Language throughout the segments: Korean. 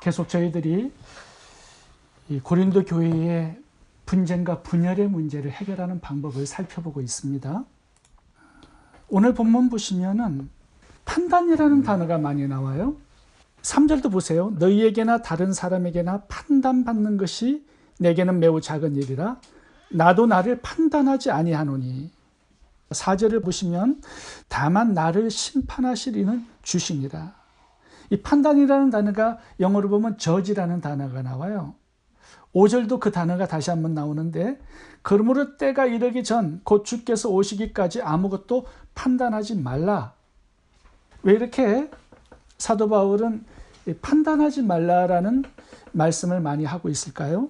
계속 저희들이 이 고린도 교회의 분쟁과 분열의 문제를 해결하는 방법을 살펴보고 있습니다. 오늘 본문 보시면은 판단이라는 단어가 많이 나와요. 3절도 보세요. 너희에게나 다른 사람에게나 판단받는 것이 내게는 매우 작은 일이라 나도 나를 판단하지 아니하노니. 4절을 보시면 다만 나를 심판하실 이는 주시니라. 이 판단이라는 단어가 영어로 보면 judge라는 단어가 나와요. 5절도 그 단어가 다시 한번 나오는데 그러므로 때가 이르기 전 곧 주께서 오시기까지 아무것도 판단하지 말라. 왜 이렇게 사도 바울은 판단하지 말라라는 말씀을 많이 하고 있을까요?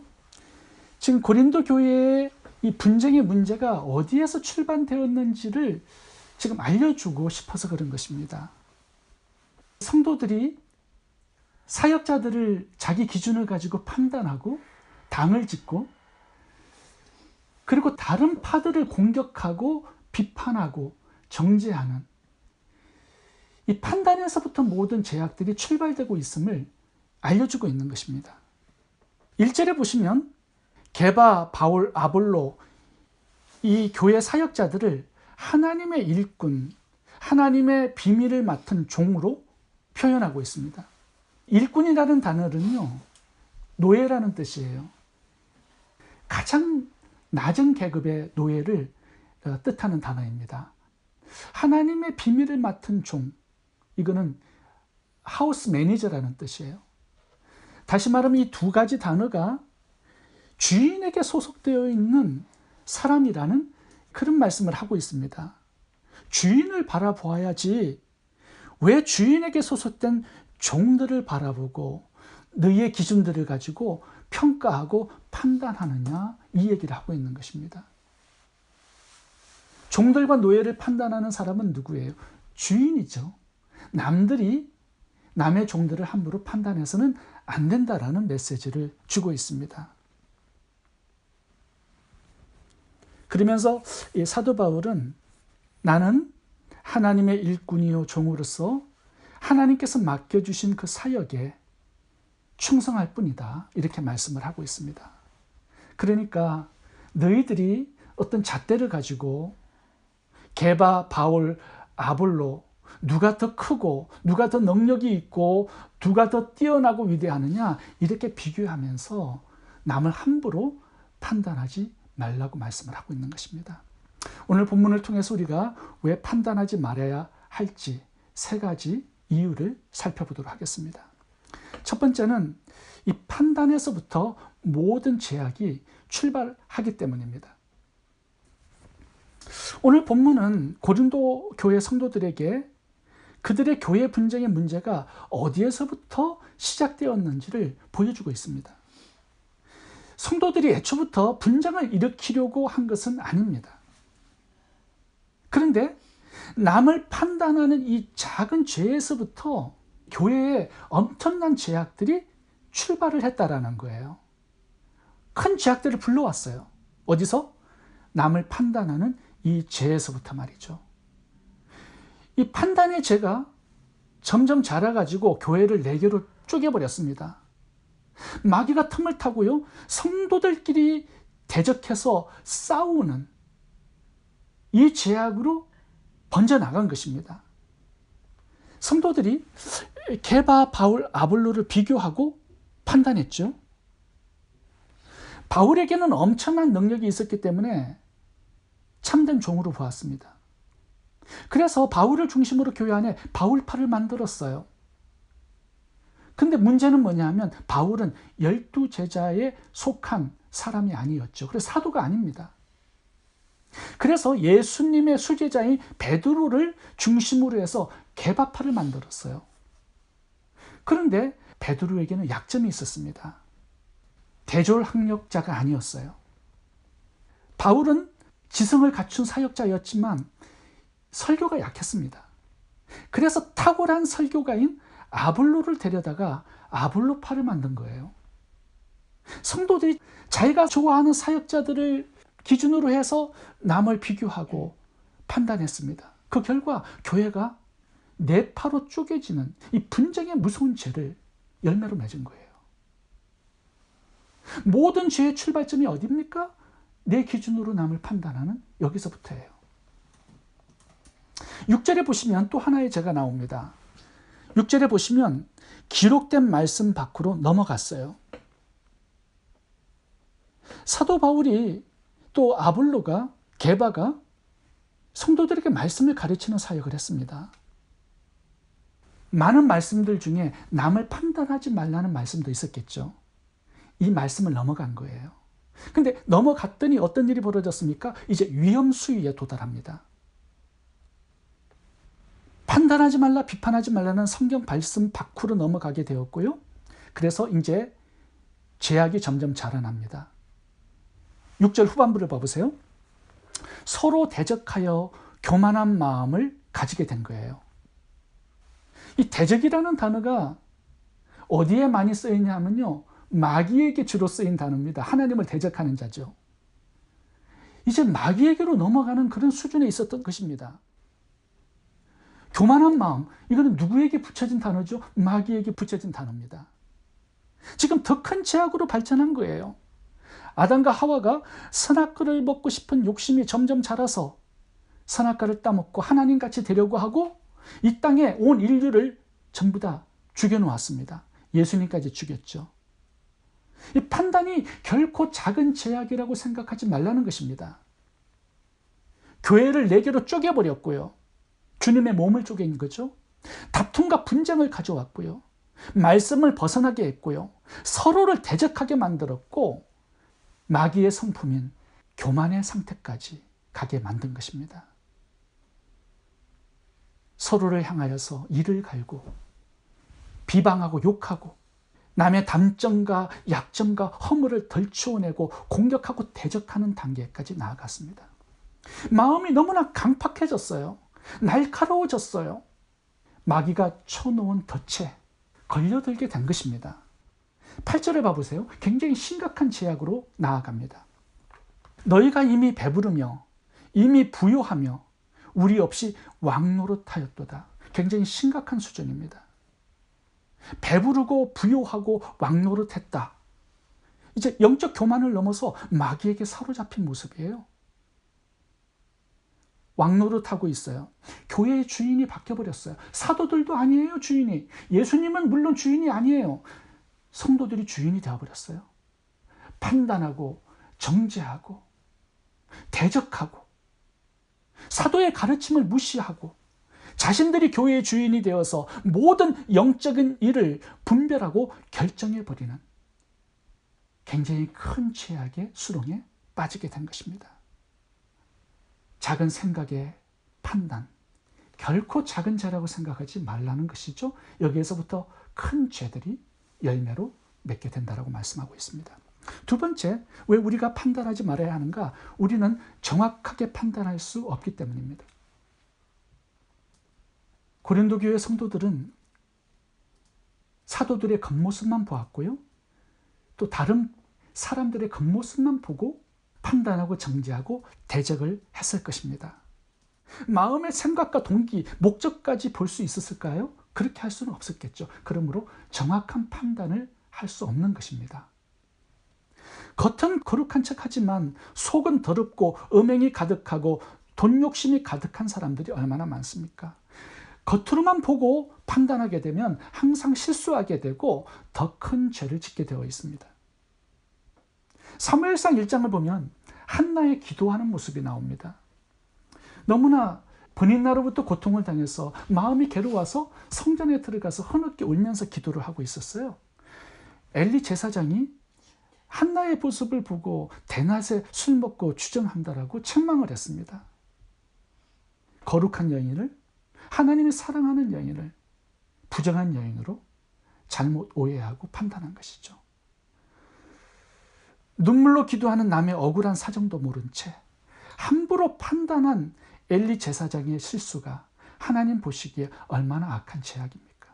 지금 고린도 교회의 이 분쟁의 문제가 어디에서 출발되었는지를 지금 알려주고 싶어서 그런 것입니다. 성도들이 사역자들을 자기 기준을 가지고 판단하고 당을 짓고 그리고 다른 파들을 공격하고 비판하고 정죄하는 이 판단에서부터 모든 죄악들이 출발되고 있음을 알려주고 있는 것입니다. 1절에 보시면 게바, 바울, 아볼로 이 교회 사역자들을 하나님의 일꾼, 하나님의 비밀을 맡은 종으로 표현하고 있습니다. 일꾼이라는 단어는요, 노예라는 뜻이에요. 가장 낮은 계급의 노예를 뜻하는 단어입니다. 하나님의 비밀을 맡은 종, 이거는 하우스 매니저라는 뜻이에요. 다시 말하면 이 두 가지 단어가 주인에게 소속되어 있는 사람이라는 그런 말씀을 하고 있습니다. 주인을 바라보아야지 왜 주인에게 소속된 종들을 바라보고 너희의 기준들을 가지고 평가하고 판단하느냐, 이 얘기를 하고 있는 것입니다. 종들과 노예를 판단하는 사람은 누구예요? 주인이죠. 남들이 남의 종들을 함부로 판단해서는 안 된다라는 메시지를 주고 있습니다. 그러면서 이 사도 바울은 나는 하나님의 일꾼이요 종으로서 하나님께서 맡겨주신 그 사역에 충성할 뿐이다, 이렇게 말씀을 하고 있습니다. 그러니까 너희들이 어떤 잣대를 가지고 게바, 바울, 아볼로 누가 더 크고 누가 더 능력이 있고 누가 더 뛰어나고 위대하느냐, 이렇게 비교하면서 남을 함부로 판단하지 말라고 말씀을 하고 있는 것입니다. 오늘 본문을 통해서 우리가 왜 판단하지 말아야 할지 세 가지 이유를 살펴보도록 하겠습니다. 첫 번째는 이 판단에서부터 모든 죄악이 출발하기 때문입니다. 오늘 본문은 고린도 교회 성도들에게 그들의 교회 분쟁의 문제가 어디에서부터 시작되었는지를 보여주고 있습니다. 성도들이 애초부터 분쟁을 일으키려고 한 것은 아닙니다. 그런데 남을 판단하는 이 작은 죄에서부터 교회에 엄청난 죄악들이 출발을 했다라는 거예요. 큰 죄악들을 불러왔어요. 어디서? 남을 판단하는 이 죄에서부터 말이죠. 이 판단의 죄가 점점 자라가지고 교회를 네 개로 쪼개버렸습니다. 마귀가 틈을 타고요, 성도들끼리 대적해서 싸우는 이 죄악으로 번져나간 것입니다. 성도들이 게바, 바울, 아볼로를 비교하고 판단했죠. 바울에게는 엄청난 능력이 있었기 때문에 참된 종으로 보았습니다. 그래서 바울을 중심으로 교회 안에 바울파를 만들었어요. 근데 문제는 뭐냐면 바울은 12제자에 속한 사람이 아니었죠. 그래서 사도가 아닙니다. 그래서 예수님의 수제자인 베드로를 중심으로 해서 게바파를 만들었어요. 그런데 베드로에게는 약점이 있었습니다. 대졸학력자가 아니었어요. 바울은 지성을 갖춘 사역자였지만 설교가 약했습니다. 그래서 탁월한 설교가인 아볼로를 데려다가 아볼로파를 만든 거예요. 성도들이 자기가 좋아하는 사역자들을 기준으로 해서 남을 비교하고 판단했습니다. 그 결과 교회가 네 파로 쪼개지는 이 분쟁의 무서운 죄를 열매로 맺은 거예요. 모든 죄의 출발점이 어디입니까? 내 기준으로 남을 판단하는 여기서부터예요. 6절에 보시면 또 하나의 죄가 나옵니다. 6절에 보시면 기록된 말씀 밖으로 넘어갔어요. 사도 바울이 또 아볼로가, 게바가 성도들에게 말씀을 가르치는 사역을 했습니다. 많은 말씀들 중에 남을 판단하지 말라는 말씀도 있었겠죠. 이 말씀을 넘어간 거예요. 근데 넘어갔더니 어떤 일이 벌어졌습니까? 이제 위험 수위에 도달합니다. 판단하지 말라, 비판하지 말라는 성경 말씀 밖으로 넘어가게 되었고요. 그래서 이제 죄악이 점점 자라납니다. 6절 후반부를 봐보세요. 서로 대적하여 교만한 마음을 가지게 된 거예요. 이 대적이라는 단어가 어디에 많이 쓰이냐면요, 마귀에게 주로 쓰인 단어입니다. 하나님을 대적하는 자죠. 이제 마귀에게로 넘어가는 그런 수준에 있었던 것입니다. 교만한 마음, 이거는 누구에게 붙여진 단어죠? 마귀에게 붙여진 단어입니다. 지금 더 큰 죄악으로 발전한 거예요. 아담과 하와가 선악과를 먹고 싶은 욕심이 점점 자라서 선악과를 따먹고 하나님같이 되려고 하고 이 땅에 온 인류를 전부 다 죽여놓았습니다. 예수님까지 죽였죠. 이 판단이 결코 작은 죄악이라고 생각하지 말라는 것입니다. 교회를 네 개로 쪼개버렸고요. 주님의 몸을 쪼갠 거죠. 다툼과 분쟁을 가져왔고요. 말씀을 벗어나게 했고요. 서로를 대적하게 만들었고 마귀의 성품인 교만의 상태까지 가게 만든 것입니다. 서로를 향하여서 이를 갈고 비방하고 욕하고 남의 단점과 약점과 허물을 덜추어내고 공격하고 대적하는 단계까지 나아갔습니다. 마음이 너무나 강팍해졌어요. 날카로워졌어요. 마귀가 쳐놓은 덫에 걸려들게 된 것입니다. 8절에 봐보세요. 굉장히 심각한 제약으로 나아갑니다. 너희가 이미 배부르며 이미 부요하며 우리 없이 왕노릇하였도다. 굉장히 심각한 수준입니다. 배부르고 부요하고 왕노릇했다. 이제 영적 교만을 넘어서 마귀에게 사로잡힌 모습이에요. 왕노릇하고 있어요. 교회의 주인이 바뀌어버렸어요. 사도들도 아니에요, 주인이. 예수님은 물론 주인이 아니에요. 성도들이 주인이 되어버렸어요. 판단하고 정죄하고 대적하고 사도의 가르침을 무시하고 자신들이 교회의 주인이 되어서 모든 영적인 일을 분별하고 결정해버리는 굉장히 큰 죄악의 수렁에 빠지게 된 것입니다. 작은 생각의 판단, 결코 작은 죄라고 생각하지 말라는 것이죠. 여기에서부터 큰 죄들이 열매로 맺게 된다고 말씀하고 있습니다. 두 번째, 왜 우리가 판단하지 말아야 하는가? 우리는 정확하게 판단할 수 없기 때문입니다. 고린도 교회 성도들은 사도들의 겉모습만 보았고요. 또 다른 사람들의 겉모습만 보고 판단하고 정죄하고 대적을 했을 것입니다. 마음의 생각과 동기, 목적까지 볼 수 있었을까요? 그렇게 할 수는 없었겠죠. 그러므로 정확한 판단을 할 수 없는 것입니다. 겉은 거룩한 척하지만 속은 더럽고 음행이 가득하고 돈 욕심이 가득한 사람들이 얼마나 많습니까? 겉으로만 보고 판단하게 되면 항상 실수하게 되고 더 큰 죄를 짓게 되어 있습니다. 사무엘상 1장을 보면 한나의 기도하는 모습이 나옵니다. 너무나 본인나로부터 고통을 당해서 마음이 괴로워서 성전에 들어가서 흐느끼 울면서 기도를 하고 있었어요. 엘리 제사장이 한나의 모습을 보고 대낮에 술 먹고 주정한다라고 책망을 했습니다. 거룩한 여인을, 하나님이 사랑하는 여인을 부정한 여인으로 잘못 오해하고 판단한 것이죠. 눈물로 기도하는 남의 억울한 사정도 모른 채 함부로 판단한 엘리 제사장의 실수가 하나님 보시기에 얼마나 악한 죄악입니까?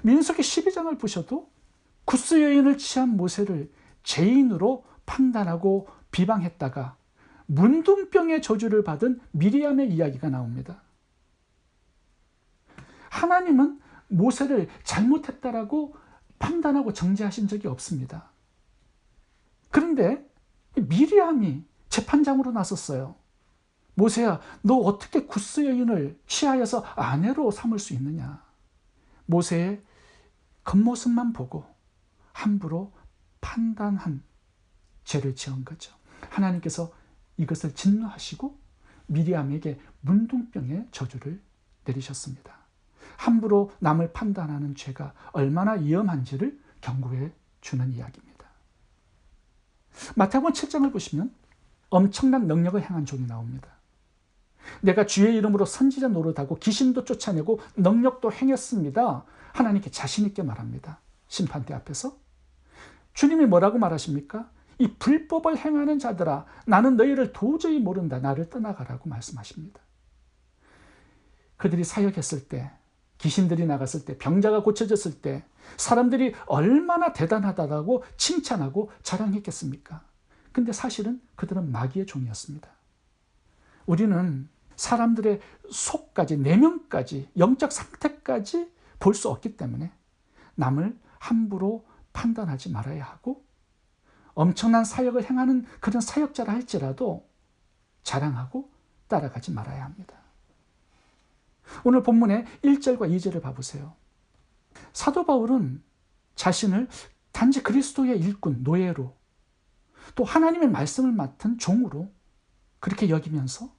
민수기 12장을 보셔도 구스 여인을 취한 모세를 죄인으로 판단하고 비방했다가 문둥병의 저주를 받은 미리암의 이야기가 나옵니다. 하나님은 모세를 잘못했다라고 판단하고 정죄하신 적이 없습니다. 그런데 미리암이 재판장으로 나섰어요. 모세야, 너 어떻게 구스 여인을 취하여서 아내로 삼을 수 있느냐? 모세의 겉모습만 보고 함부로 판단한 죄를 지은 거죠. 하나님께서 이것을 진노하시고 미리암에게 문둥병의 저주를 내리셨습니다. 함부로 남을 판단하는 죄가 얼마나 위험한지를 경고해 주는 이야기입니다. 마태복음 7장을 보시면 엄청난 능력을 행한 종이 나옵니다. 내가 주의 이름으로 선지자 노릇하고 귀신도 쫓아내고 능력도 행했습니다. 하나님께 자신 있게 말합니다. 심판대 앞에서. 주님이 뭐라고 말하십니까? 이 불법을 행하는 자들아, 나는 너희를 도저히 모른다. 나를 떠나가라고 말씀하십니다. 그들이 사역했을 때, 귀신들이 나갔을 때, 병자가 고쳐졌을 때 사람들이 얼마나 대단하다고 칭찬하고 자랑했겠습니까? 근데 사실은 그들은 마귀의 종이었습니다. 우리는 사람들의 속까지, 내면까지, 영적 상태까지 볼 수 없기 때문에 남을 함부로 판단하지 말아야 하고, 엄청난 사역을 행하는 그런 사역자라 할지라도 자랑하고 따라가지 말아야 합니다. 오늘 본문의 1절과 2절을 봐보세요. 사도 바울은 자신을 단지 그리스도의 일꾼, 노예로, 또 하나님의 말씀을 맡은 종으로 그렇게 여기면서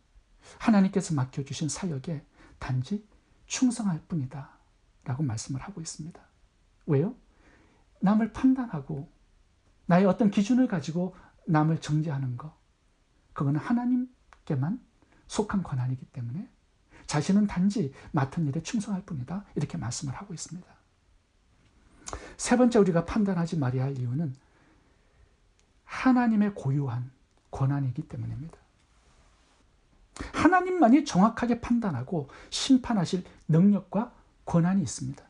하나님께서 맡겨주신 사역에 단지 충성할 뿐이다 라고 말씀을 하고 있습니다. 왜요? 남을 판단하고 나의 어떤 기준을 가지고 남을 정죄하는 것, 그거는 하나님께만 속한 권한이기 때문에 자신은 단지 맡은 일에 충성할 뿐이다, 이렇게 말씀을 하고 있습니다. 세 번째, 우리가 판단하지 말아야 할 이유는 하나님의 고유한 권한이기 때문입니다. 하나님만이 정확하게 판단하고 심판하실 능력과 권한이 있습니다.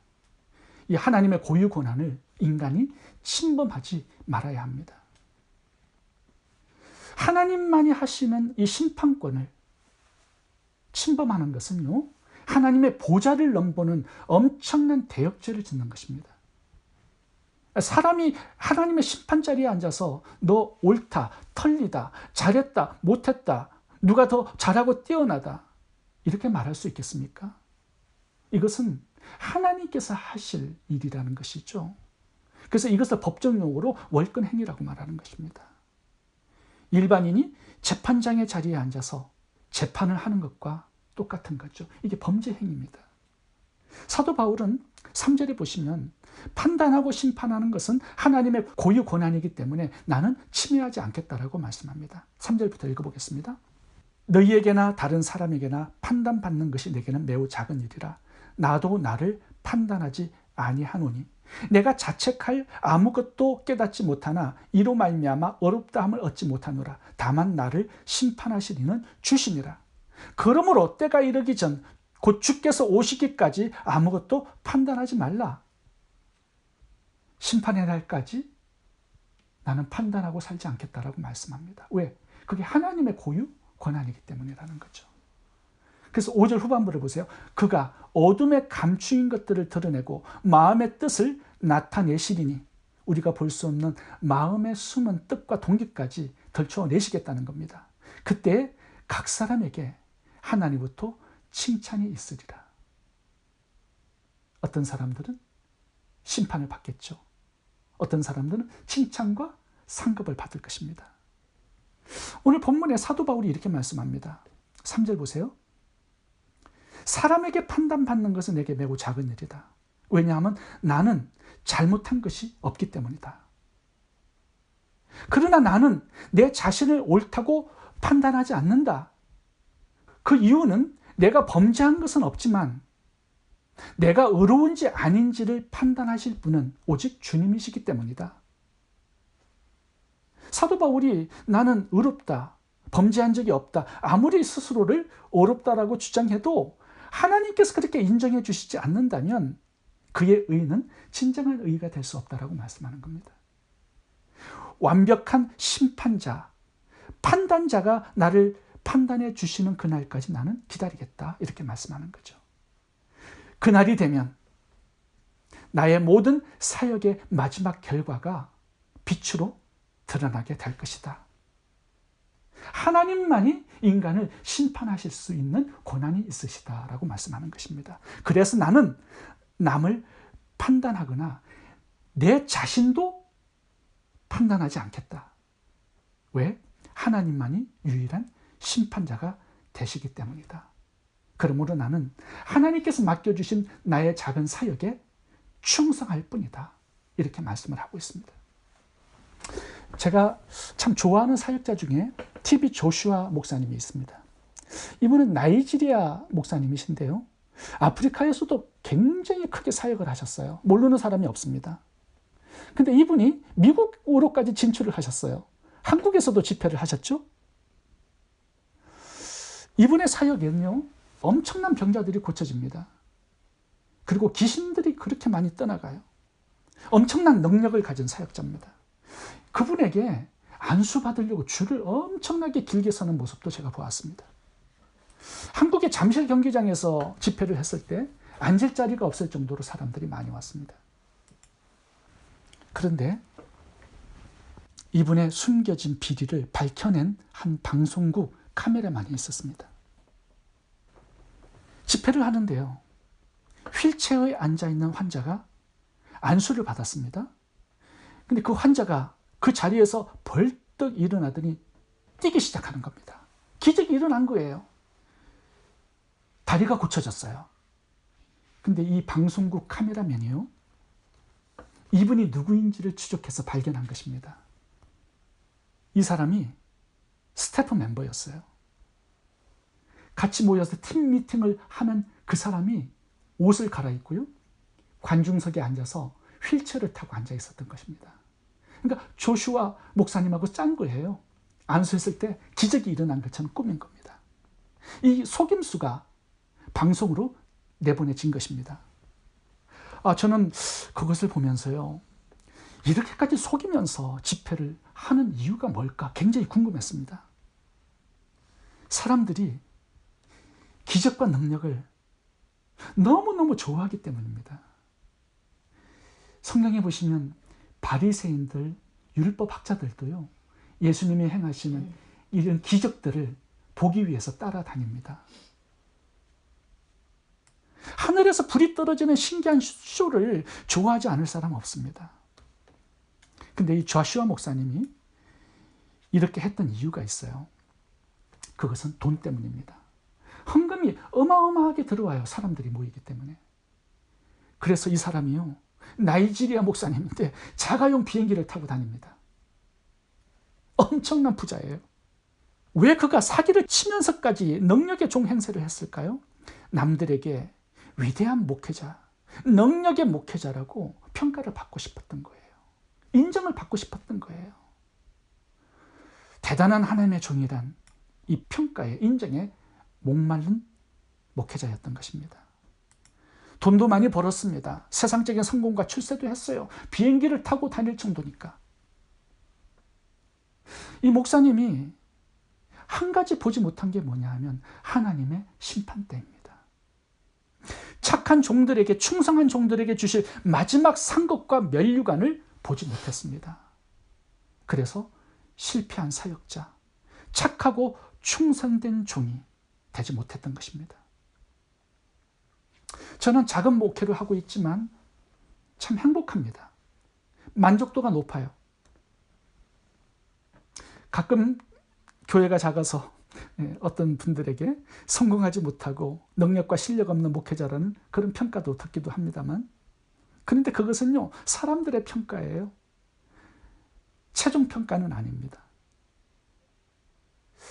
이 하나님의 고유 권한을 인간이 침범하지 말아야 합니다. 하나님만이 하시는 이 심판권을 침범하는 것은요, 하나님의 보좌를 넘보는 엄청난 대역죄를 짓는 것입니다. 사람이 하나님의 심판자리에 앉아서 너 옳다, 털리다, 잘했다, 못했다, 누가 더 잘하고 뛰어나다, 이렇게 말할 수 있겠습니까? 이것은 하나님께서 하실 일이라는 것이죠. 그래서 이것을 법정 용어로 월권행위라고 말하는 것입니다. 일반인이 재판장의 자리에 앉아서 재판을 하는 것과 똑같은 거죠. 이게 범죄 행위입니다. 사도 바울은 3절에 보시면 판단하고 심판하는 것은 하나님의 고유 권한이기 때문에 나는 침해하지 않겠다라고 말씀합니다. 3절부터 읽어보겠습니다. 너희에게나 다른 사람에게나 판단받는 것이 내게는 매우 작은 일이라. 나도 나를 판단하지 아니하노니 내가 자책할 아무것도 깨닫지 못하나 이로 말미암아 어렵다함을 얻지 못하노라. 다만 나를 심판하실 이는 주시니라. 그러므로 때가 이르기 전 곧 주께서 오시기까지 아무것도 판단하지 말라. 심판의 날까지 나는 판단하고 살지 않겠다라고 말씀합니다. 왜? 그게 하나님의 고유 권한이기 때문이라는 거죠. 그래서 5절 후반부를 보세요. 그가 어둠에 감추인 것들을 드러내고 마음의 뜻을 나타내시리니, 우리가 볼 수 없는 마음의 숨은 뜻과 동기까지 덜쳐내시겠다는 겁니다. 그때 각 사람에게 하나님부터 칭찬이 있으리라. 어떤 사람들은 심판을 받겠죠. 어떤 사람들은 칭찬과 상급을 받을 것입니다. 오늘 본문에 사도 바울이 이렇게 말씀합니다. 3절 보세요. 사람에게 판단받는 것은 내게 매우 작은 일이다. 왜냐하면 나는 잘못한 것이 없기 때문이다. 그러나 나는 내 자신을 옳다고 판단하지 않는다. 그 이유는 내가 범죄한 것은 없지만 내가 의로운지 아닌지를 판단하실 분은 오직 주님이시기 때문이다. 사도 바울이 나는 의롭다, 범죄한 적이 없다, 아무리 스스로를 의롭다라고 주장해도 하나님께서 그렇게 인정해 주시지 않는다면 그의 의는 진정한 의가 될 수 없다라고 말씀하는 겁니다. 완벽한 심판자, 판단자가 나를 판단해 주시는 그날까지 나는 기다리겠다, 이렇게 말씀하는 거죠. 그날이 되면 나의 모든 사역의 마지막 결과가 빛으로 드러나게 될 것이다. 하나님만이 인간을 심판하실 수 있는 권한이 있으시다라고 말씀하는 것입니다. 그래서 나는 남을 판단하거나 내 자신도 판단하지 않겠다. 왜? 하나님만이 유일한 심판자가 되시기 때문이다. 그러므로 나는 하나님께서 맡겨주신 나의 작은 사역에 충성할 뿐이다. 이렇게 말씀을 하고 있습니다. 제가 참 좋아하는 사역자 중에 TV 조슈아 목사님이 있습니다. 이분은 나이지리아 목사님이신데요. 아프리카에서도 굉장히 크게 사역을 하셨어요. 모르는 사람이 없습니다. 근데 이분이 미국으로까지 진출을 하셨어요. 한국에서도 집회를 하셨죠. 이분의 사역에는요, 엄청난 병자들이 고쳐집니다. 그리고 귀신들이 그렇게 많이 떠나가요. 엄청난 능력을 가진 사역자입니다. 그분에게 안수받으려고 줄을 엄청나게 길게 서는 모습도 제가 보았습니다. 한국의 잠실 경기장에서 집회를 했을 때 앉을 자리가 없을 정도로 사람들이 많이 왔습니다. 그런데 이분의 숨겨진 비리를 밝혀낸 한 방송국 카메라만이 있었습니다. 집회를 하는데요, 휠체어에 앉아있는 환자가 안수를 받았습니다. 근데 그 환자가 그 자리에서 벌떡 일어나더니 뛰기 시작하는 겁니다. 기적이 일어난 거예요. 다리가 고쳐졌어요. 근데 이 방송국 카메라맨이요, 이분이 누구인지를 추적해서 발견한 것입니다. 이 사람이 스태프 멤버였어요. 같이 모여서 팀 미팅을 하는 그 사람이 옷을 갈아입고요, 관중석에 앉아서 휠체어를 타고 앉아 있었던 것입니다. 그러니까 조슈아 목사님하고 짠 거예요. 안수했을 때 기적이 일어난 것처럼 꾸민 겁니다. 이 속임수가 방송으로 내보내진 것입니다. 저는 그것을 보면서요, 이렇게까지 속이면서 집회를 하는 이유가 뭘까 굉장히 궁금했습니다. 사람들이 기적과 능력을 너무너무 좋아하기 때문입니다. 성경에 보시면 바리새인들, 율법학자들도요, 예수님이 행하시는 이런 기적들을 보기 위해서 따라다닙니다. 하늘에서 불이 떨어지는 신기한 쇼를 좋아하지 않을 사람 없습니다. 근데 이 조슈아 목사님이 이렇게 했던 이유가 있어요. 그것은 돈 때문입니다. 헌금이 어마어마하게 들어와요. 사람들이 모이기 때문에. 그래서 이 사람이요, 나이지리아 목사님인데 자가용 비행기를 타고 다닙니다. 엄청난 부자예요. 왜 그가 사기를 치면서까지 능력의 종행세를 했을까요? 남들에게 위대한 목회자, 능력의 목회자라고 평가를 받고 싶었던 거예요. 인정을 받고 싶었던 거예요. 대단한 하나님의 종이란 이 평가에, 인정에 목마른 목회자였던 것입니다. 돈도 많이 벌었습니다. 세상적인 성공과 출세도 했어요. 비행기를 타고 다닐 정도니까. 이 목사님이 한 가지 보지 못한 게 뭐냐 하면 하나님의 심판대입니다. 착한 종들에게, 충성한 종들에게 주실 마지막 상급과 면류관을 보지 못했습니다. 그래서 실패한 사역자, 착하고 충성된 종이 되지 못했던 것입니다. 저는 작은 목회를 하고 있지만 참 행복합니다. 만족도가 높아요. 가끔 교회가 작아서 어떤 분들에게 성공하지 못하고 능력과 실력 없는 목회자라는 그런 평가도 듣기도 합니다만, 그런데 그것은요, 사람들의 평가예요. 최종 평가는 아닙니다.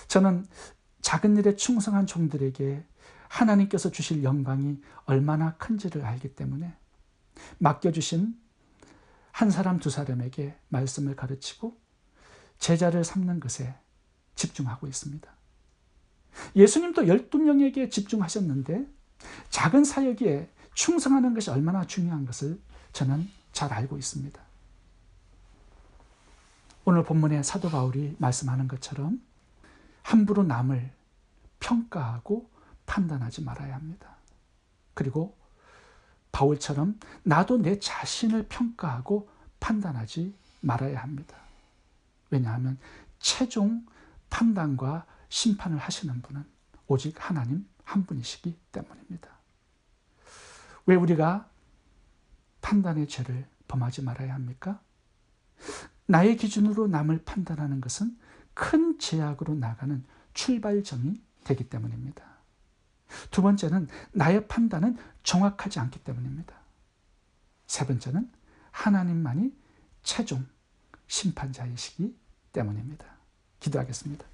저는 작은 일에 충성한 종들에게 하나님께서 주실 영광이 얼마나 큰지를 알기 때문에 맡겨주신 한 사람 두 사람에게 말씀을 가르치고 제자를 삼는 것에 집중하고 있습니다. 예수님도 12명에게 집중하셨는데 작은 사역에 충성하는 것이 얼마나 중요한 것을 저는 잘 알고 있습니다. 오늘 본문에 사도 바울이 말씀하는 것처럼 함부로 남을 평가하고 판단하지 말아야 합니다. 그리고 바울처럼 나도 내 자신을 평가하고 판단하지 말아야 합니다. 왜냐하면 최종 판단과 심판을 하시는 분은 오직 하나님 한 분이시기 때문입니다. 왜 우리가 판단의 죄를 범하지 말아야 합니까? 나의 기준으로 남을 판단하는 것은 큰 제약으로 나가는 출발점이 되기 때문입니다. 두 번째는 나의 판단은 정확하지 않기 때문입니다. 세 번째는 하나님만이 최종 심판자이시기 때문입니다. 기도하겠습니다.